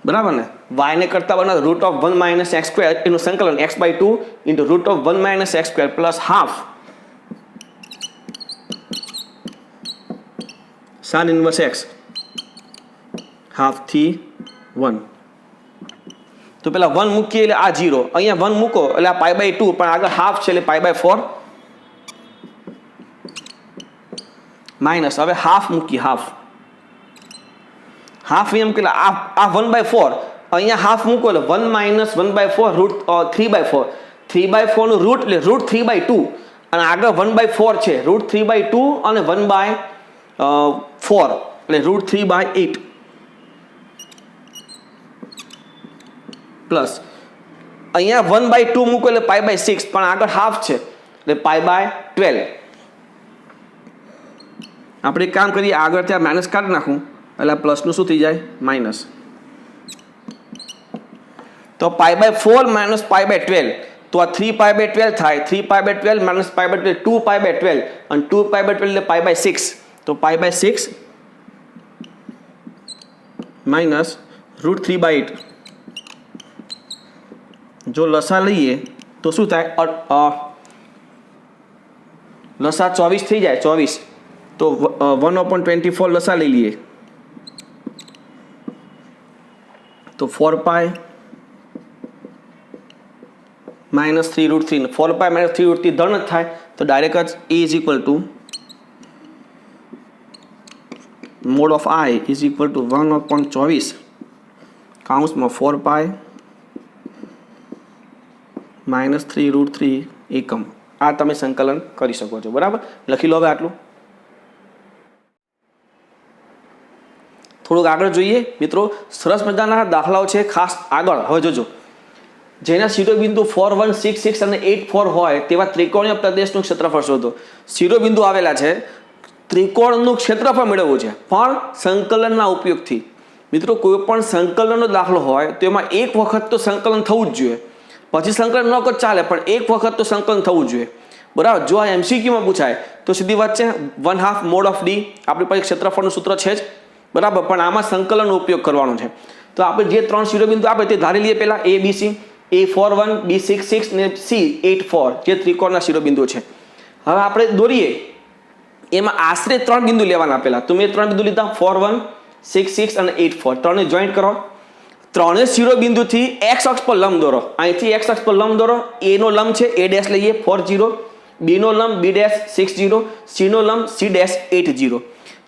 [SPEAKER 1] બરાબર ને y ને કરતા બનાવ root of 1 minus x square એનું સંકલન x/2 into root of 1 minus x square plus half San inverse x half થી 1. તો પેલા 1 મૂકીએ એટલે આ 0, અહીંયા 1 મૂકો એટલે આ π/2 પણ આગળ હાફ છે એટલે π/4 માઇનસ હવે હાફ મૂકી હાફ એમ કે આ 1/4 અહીંયા હાફ મૂકો એટલે 1 માઇનસ 1/4 રૂટ 3/4 નું રૂટ એટલે રૂટ 3/2 અને આગળ 1/4 છે રૂટ 3/2 અને 1/4 એટલે રૂટ 3/8 પ્લસ અહીંયા 1/2 મૂકો એટલે π/6 પણ આગળ હાફ છે એટલે π/12. આપણે એક કામ કરીએ આગળ ત્યાં માઇનસ કાઢી નાખું એટલે પ્લસનું શું થઈ જાય માઇનસ. તો π/4 માઇનસ π/12 તો આ 3π/12 થાય 3π/12 માઇનસ π/12 2π/12 અને 2π/12 એટલે π/6 તો π/6 માઇનસ રૂટ 3/8. જો લસા લઈએ તો શું થાય લસા 24 થઈ જાય 24 તો 1/24 લસા લઈ લઈએ તો 4π માઇનસ 3 રૂટ 3 4π માઇનસ 3 રૂટ 3 ધન જ થાય તો ડાયરેક્ટ જ A is equal to mod of I is equal to 1/24 કાઉન્સમાં 4π માઇનસ 3 રૂટ 3 એકમ. આ તમે સંકલન કરી શકો છો. બરાબર, લખી લો હવે આટલું. થોડુંક આગળ જોઈએ મિત્રો, સરસ મજાના દાખલાઓ છે ખાસ આગળ. હવે જોજો, જેના શિરોબિંદુ 4, 1, 6, 6 અને 8, 4 હોય તેવા ત્રિકોણીય પ્રદેશનું ક્ષેત્રફળ શોધો. શિરોબિંદુ આવેલા છે, ત્રિકોણનું ક્ષેત્રફળ મેળવવું છે પણ સંકલનના ઉપયોગથી. મિત્રો કોઈ પણ સંકલનનો દાખલો હોય તો એમાં એક વખત તો સંકલન થવું જ જોઈએ, પછી સંકલન ન કરો ચાલે પણ એક વખત તો સંકલન થવું જોઈએ. બરાબર, જો આ MCQમાં પૂછાય તો સીધી વાત છે 1/2 મોડ ઓફ D. આપણી પાસે ક્ષેત્રફળનું સૂત્ર છે જ, બરાબર, પણ આમાં સંકલનનો ઉપયોગ કરવાનો છે. તો આપણે જે 3 શિરોબિંદુ આપે તે ધારી લઈએ પહેલા ABC, A41, B66 ને C84 જે ત્રિકોણના શિરોબિંદુ છે. હવે આપણે દોરીએ એમાં આશરે 3 બિંદુ લેવાના પહેલા. તો મેં 3 બિંદુ લીધા 4, 1, 6, 6 અને 8, 4 ત્રણે જોઈન્ટ કરો. ત્રણેય શિરોબિંદુથી x અક્ષ પર લંબ દોરો. અહીંથી x અક્ષ પર લંબ દોરો. A નો લંબ છે A ડેશ લઈએ 40, B નો લંબ B ડેશ 60, C નો લંબ C ડેશ 80.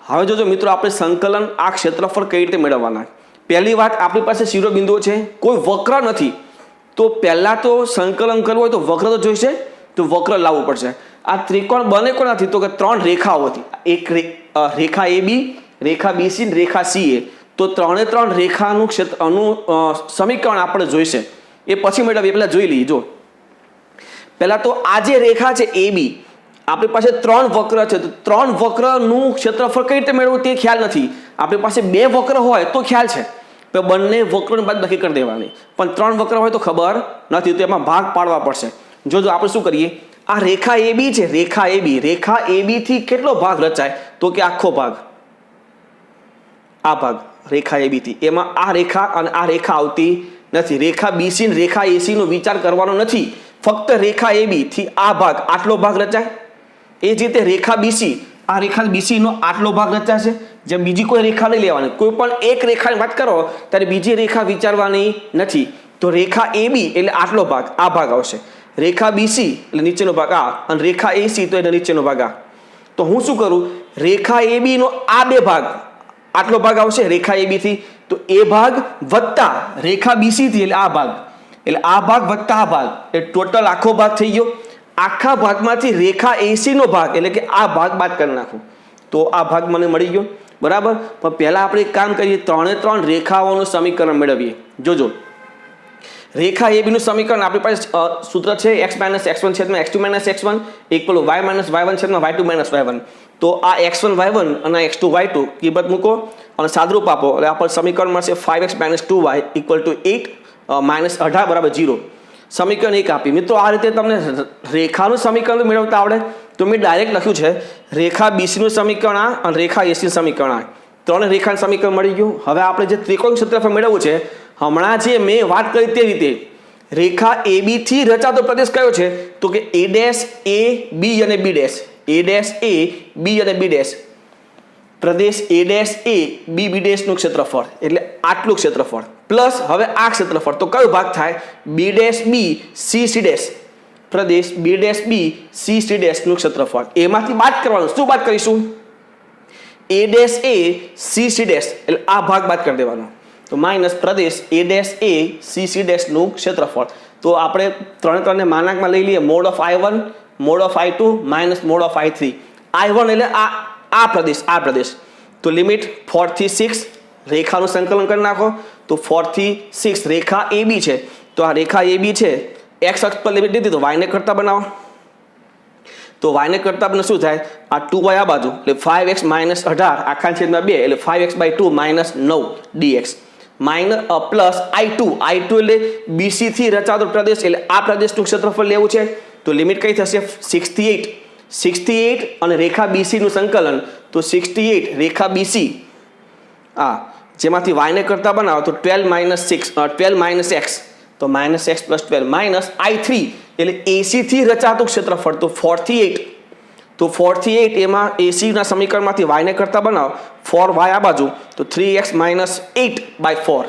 [SPEAKER 1] હવે જોજો મિત્રો, આપણે સંકલન આ ક્ષેત્રફળ કઈ રીતે મેળવવાના. પહેલી વાત, આપણી પાસે શિરોબિંદુઓ છે, કોઈ વક્ર નથી, તો પહેલા તો સંકલન કરવું હોય તો વક્ર તો જોઈશે, તો વક્ર લાવવું પડશે. આ ત્રિકોણ બને કોણ નથી તો કે 3 રેખાઓ હતી, એક રેખા AB, રેખા BC ને રેખા CA. તો 3 રેખાનું સમીકરણ આપણે જોઈશે, એ પછી મેળવીએ. પહેલા જોઈ લઈએ. જો પહેલા તો આ જે રેખા છે AB, આપણી પાસે 3 વક્ર છે, તો 3 વક્રનું ક્ષેત્રફળ કઈ રીતે મેળવવું તે ખ્યાલ નથી. આપણી પાસે 2 વક્ર હોય તો ખ્યાલ છે, તો બંને વક્રોની બાદબાકી કરી દેવાની, પણ 3 વક્ર હોય તો ખબર નથી, તો એમાં ભાગ પાડવા પડશે. જોજો આપણે શું કરીએ, આ રેખા AB છે, રેખા AB થી કેટલો ભાગ રચાય તો કે આખો ભાગ, આ ભાગ રેખા AB થી. એમાં આ રેખા અને આ રેખા આવતી નથી. રેખા BC ને રેખા AC નો વિચાર કરવાનો નથી, ફક્ત રેખા AB થી આ ભાગ આટલો ભાગ રચાય. એ જ રીતે રેખા BC, આ રેખા BC નો આટલો ભાગ રચાશે. જેમ બીજી કોઈ રેખા નહીં લેવાની, કોઈ પણ એક રેખાની વાત કરો ત્યારે બીજી રેખા વિચારવાની નથી. તો રેખા AB એટલે આટલો ભાગ, આ ભાગ આવશે. રેખા BC એટલે નીચેનો ભાગ આ, અને રેખા AC તો એટલે નીચેનો ભાગ આ. તો હું શું કરું, રેખા AB નો આ 2 ભાગ, આટલો ભાગ આવશે રેખા AB થી, તો એ ભાગ વત્તા રેખા BC થી એટલે આ ભાગ, એટલે આ ભાગ વત્તા આ ભાગ, એટલે ટોટલ આખો ભાગ થઈ ગયો. આખા ભાગમાંથી રેખા AC નો ભાગ એટલે કે આ ભાગ બાદ કરી નાખું તો આ ભાગ મને મળી ગયો. બરાબર, પણ પહેલા આપણે એક કામ કરીએ, 3 રેખાઓનું સમીકરણ મેળવીએ. જોજો, રેખા એ બીનું સમીકરણ આપણી પાસે સૂત્ર છે x - x1 છેદમાં x2 - x1 equal y - y1 છેદમાં y2 - y1. તો આ x1 y1 અને x2 y2 કિંમત મૂકો અને સાદરૂપ આપો એટલે આપણને સમીકરણ મળશે 5x - 2y ઇક્વલ ટુ 8 -18 બરાબર 0. સમીકરણ 1 આપી. મિત્રો આ રીતે તમને રેખાનું સમીકરણ મેળવતા આવડે તો મેં ડાયરેક્ટ લખ્યું છે રેખા BCનું સમીકરણ આ અને રેખા ACનું સમીકરણ આ. ત્રણ રેખાનું સમીકરણ મળી ગયું. હવે આપણે જે ત્રિકોણ ક્ષેત્રફળ મેળવવું છે હમણાં જે મેં વાત કરી તે રીતે રેખા AB થી રચાતો પ્રદેશ કયો છે તો કે A ડેશ A B અને B dash A dash A B અને B dash Pradesh A dash A B B ડેશનું ક્ષેત્રફળ એટલે આટલું ક્ષેત્રફળ પ્લસ હવે આ ક્ષેત્રફળ તો કયો ભાગ થાય B dash B C C dash પ્રદેશ B dash B C C ડેશનું ક્ષેત્રફળ એમાંથી બાદ કરવાનું. શું બાદ કરીશું A dash A C C dash એટલે આ ભાગ બાદ કરી દેવાનો તો minus Pradesh A dash A C C ડેશનું ક્ષેત્રફળ. તો આપણે ત્રણે માનાંકમાં લઈ લઈએ mode of I1 mode of I2 minus mode of I3. I1 એટલે આ પ્રદેશ તો લિમિટ 4 થી 6 રેખાનું સંકલન કરી નાખો તો 4 થી 6 રેખા AB છે તો આ રેખા AB છે x અક્ષ પર લિમિટ દીધી તો y ને કરતા બનાવો તો y ને કરતા બને શું થાય આ 2y આ બાજુ એટલે 5x - 18 આખા છેદમાં 2 એટલે 5x/2 - 9 dx minus plus I2 એટલે BC થી રચાતો પ્રદેશ એટલે આ પ્રદેશનું ક્ષેત્રફળ લેવું છે તો લિમિટ કઈ થશે 68 અને રેખા BC નું સંકલન તો 68 રેખા BC જેમાંથી y ને કરતા બનાવો તો 12 - x તો -x + 12 માઇનસ I3 એટલે AC થી રચાતું ક્ષેત્રફળ તો 4 થી 8 તો 4 થી 8 એમાં AC ના સમીકરણમાંથી y ને કરતા બનાવો 4y આ બાજુ તો 3x - 8/4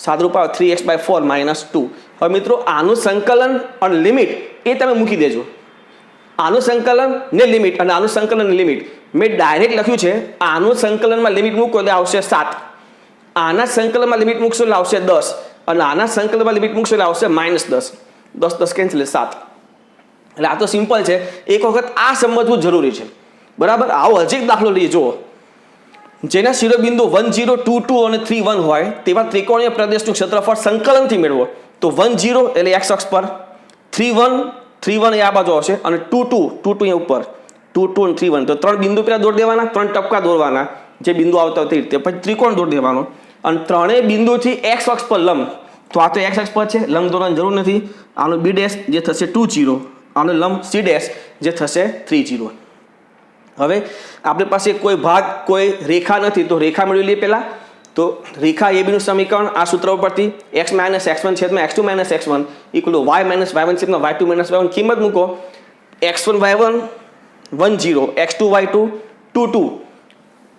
[SPEAKER 1] સાદરૂપ આવે 3x/4 - 2. હવે મિત્રો આનું સંકલન અને લિમિટ એ તમે મૂકી દેજો. આનું સંકલન ને લિમિટ અને આનું સંકલન ને લિમિટ મેં ડાયરેક્ટ લખ્યું છે આનું સંકલનમાં લિમિટ મૂકો એટલે આવશે 7 આના સંકલનમાં લિમિટ મૂકશો એટલે આવશે 10 અને આના સંકલનમાં લિમિટ મૂકશો એટલે આવશે -10 10 કેન્સલ 7 એટલે આ તો સિમ્પલ છે. એક વખત આ સમજવું જરૂરી છે બરાબર. આવો હજી એક દાખલો લઈએ જુઓ જેના શિરોબિંદુ 1 0 2 2 અને 3 1 હોય તેવા ત્રિકોણીય પ્રદેશનું ક્ષેત્રફળ સંકલનથી મેળવો તો 1 0 એટલે x અક્ષ પર 3 1 એ આ બાજુ આવશે અને 2 2 અહીંયા ઉપર 2 2 અને 3 1 તો ત્રણ બિંદુ પેલા દોરી દેવાના ત્રણ ટપકા દોરવાના જે બિંદુ આવતા હોય તે રીતે પછી ત્રિકોણ દોરી દેવાનો અને ત્રણેય બિંદુથી x અક્ષ પર લંબ તો આ તો x અક્ષ પર છે લંબ દોરવાની જરૂર નથી. આનો B ડેશ જે થશે 2 0 આનો લંબ C ડેશ જે થશે 3 0. હવે આપણી પાસે કોઈ ભાગ કોઈ રેખા નથી તો રેખા મેળવી લઈએ પહેલા તો રેખા AB નું સમીકરણ આ સૂત્ર ઉપરથી x - x1 છેદમાં x2 - x1 equal to y - y1 છેદમાં y2 - y1 કિંમત મૂકો x1 y1 1 0 x2 y2 2 2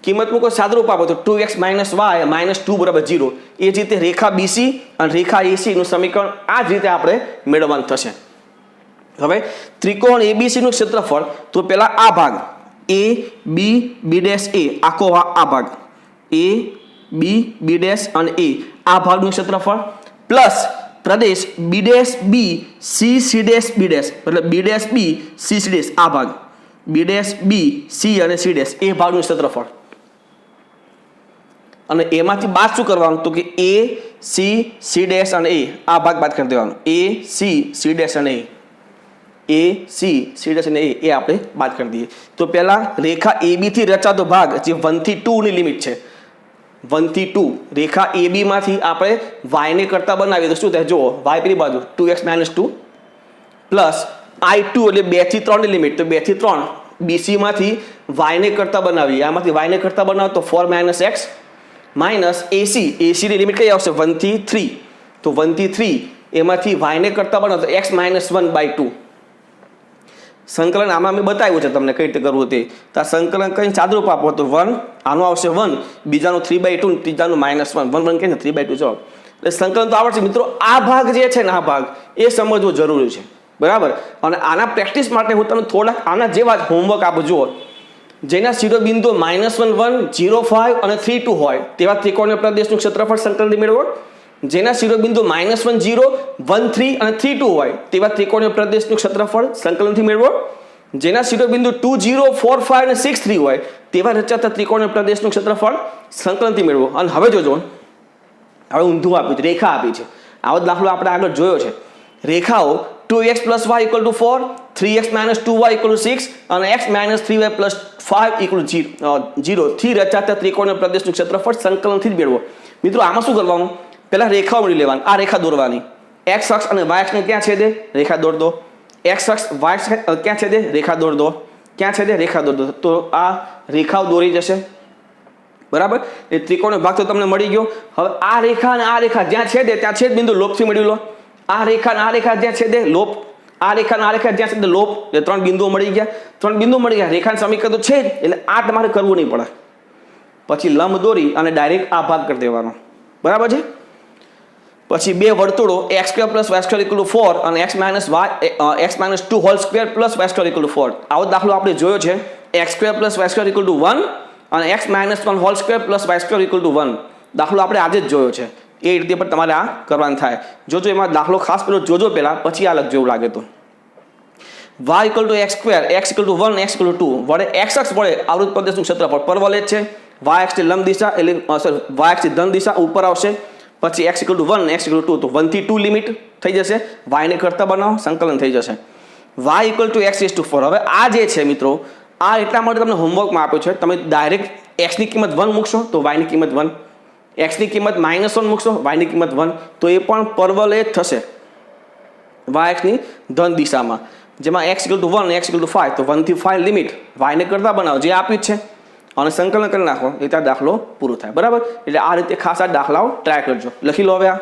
[SPEAKER 1] કિંમત મૂકો સાદરૂપ આપો તો 2x - y -2 બરાબર 0. એ જ રીતે રેખા BC અને રેખા AC નું સમીકરણ આ જ રીતે આપણે મેળવવાનું થશે. હવે ત્રિકોણ ABC નું ક્ષેત્રફળ તો પહેલા આ ભાગ A B B dash A આખો આ ભાગ A B B ડેશ અને A આ ભાગનું ક્ષેત્રફળ પ્લસ પ્રદેશ B dash B C C dash B dash મતલબ B dash B C C dash આ ભાગ B ડેશ B C અને C ડેશ એ ભાગનું ક્ષેત્રફળ અને એમાંથી બાદ શું કરવાનું તો કે A C C ડેશ અને A આ ભાગ બાદ કરી દેવાનો A C C ડેશ અને A C C ડેશ અને એ આપણે બાદ કરી દઈએ. તો પહેલા રેખા AB થી રચાતો ભાગ જે 1 થી 2 ની લિમિટ છે 1 થી 2 રેખા AB માંથી આપણે y ને કરતા બનાવીએ તો શું થાય જુઓ y પેલી બાજુ 2x - 2 પ્લસ I2 એટલે 2 થી 3 ની લિમિટ તો 2 થી 3 BC માંથી y ને કરતા બનાવીએ આમાંથી y ને કરતા બનાવો તો 4 - x માઇનસ AC ની લિમિટ કઈ આવશે 1 થી 3 તો 1 થી 3 એમાંથી y ને કરતા બનાવો તો x - 1/2 સંકલન આમાં મેં બતાવ્યું છે તમને કઈ રીતે કરવું તે તો આ સંકલન કરીને સાદરૂપ આપો તો 1 આનું આવશે 1 બીજાનું 3/2 ત્રીજાનું -1 1 1 કે 3/2 જવાબ એટલે સંકલન તો આવડશે. મિત્રો આ ભાગ જે છે ને આ ભાગ એ સમજવો જરૂરી છે બરાબર. અને આના પ્રેક્ટિસ માટે હું તમને થોડાક આના જેવા જ હોમવર્ક આપું જુઓ જેના શિરોબિંદુ -1 1 0 5 અને 3 2 હોય તેવા ત્રિકોણીય પ્રદેશનું ક્ષેત્રફળ સંકલનથી મેળવો. જેના શિરોબિંદુ -1 0 1 3 અને 3 2 હોય તેવા ત્રિકોણીય પ્રદેશનું ક્ષેત્રફળ સંકલનથી મેળવો. જેના શિરોબિંદુ 2 0 4 5 અને 6 3 હોય તેવા રચાતા ત્રિકોણીય પ્રદેશનું ક્ષેત્રફળ સંકલનથી મેળવો. અને હવે જોજો હવે ઊંધું આપ્યું છે રેખા આપી છે આવો દાખલો આપણે આગળ જોયો છે. રેખાઓ 2x + y = 4, 3x - 2y = 6 અને x - 3y + 5 = 0 થી રચાતા ત્રિકોણના પ્રદેશનું ક્ષેત્રફળ સંકલનથી જ મેળવો. મિત્રો આમાં શું કરવાનું, પહેલા રેખાઓ મળી લેવાની, આ રેખા દોરવાની, x અક્ષ અને y અક્ષને ક્યાં છેદે, રેખા દોર દો. x અક્ષ y અક્ષ ક્યાં છેદે, રેખા દોર દો. ક્યાં છેદે, રેખા દોર દો. તો આ રેખાઓ દોરી જશે, બરાબર. એ ત્રિકોણનો ભાગ તો તમને મળી ગયો. હવે આ રેખા અને આ રેખા જ્યાં છેદે ત્યાં છેદ બિંદુ લોપથી મેળવી લો. આ રેખા અને આ રેખા જ્યાં છેદે લોપ, આ રેખા અને આ રેખા જ્યાં છેદે લોપ, એ 3 બિંદુઓ મળી ગયા. 3 બિંદુ મળી ગયા, રેખાનું સમીકરણ તો છે જ, એટલે આ તમારે કરવું નહીં પડે. પછી લંબ દોરી અને ડાયરેક્ટ આ ભાગ કરી દેવાનો, બરાબર છે. પછી બે વર્તુળો x² + y² = 4 અને x - 2 હોલ સ્ક્વેર + y² = 4. આવો દાખલો આપણે જોયો છે. x² + y² = 1 અને x - 1 હોલ સ્ક્વેર + y² = 1. દાખલો આપણે આજે જ જોયો છે. એ રીતે પણ તમારે આ કરવાનું થાય. જોજો એમાં દાખલો ખાસ પેલો જોજો પહેલાં, પછી આ લખજો એવું લાગે તો. y = x², x = 1, x = 2 વડે x અક્ષ વડે આવૃત પ્રદેશનું ક્ષેત્રફળ પરવલય છે. y અક્ષની લંબ દિશા એટલે સોરી y અક્ષની ધન દિશા ઉપર આવશે. પછી x = 1, x = 2 તો 1 થી 2 લિમિટ થઈ જશે. y ને કરતા બનાવો, સંકલન થઈ જશે. y = x⁴. હવે આ જે છે મિત્રો, આ એટલા માટે તમને હોમવર્કમાં આપ્યો છે. તમે ડાયરેક્ટ x ની કિંમત 1 મૂકશો તો y ની કિંમત 1, x ની કિંમત -1 મૂકશો y ની કિંમત 1, તો એ પણ પરવલય જ થશે y અક્ષની ધન દિશામાં. જેમાં x = 1, x = 5 તો 1 થી 5 લિમિટ y ને કરતા બનાવો, જે આપ્યું જ છે, અને સંકલન કરી નાખો, એટલે દાખલો પૂરો થાય, બરાબર. એટલે આ રીતે ખાસ આ દાખલાઓ ટ્રાય કરજો. લખી લો હવે આ.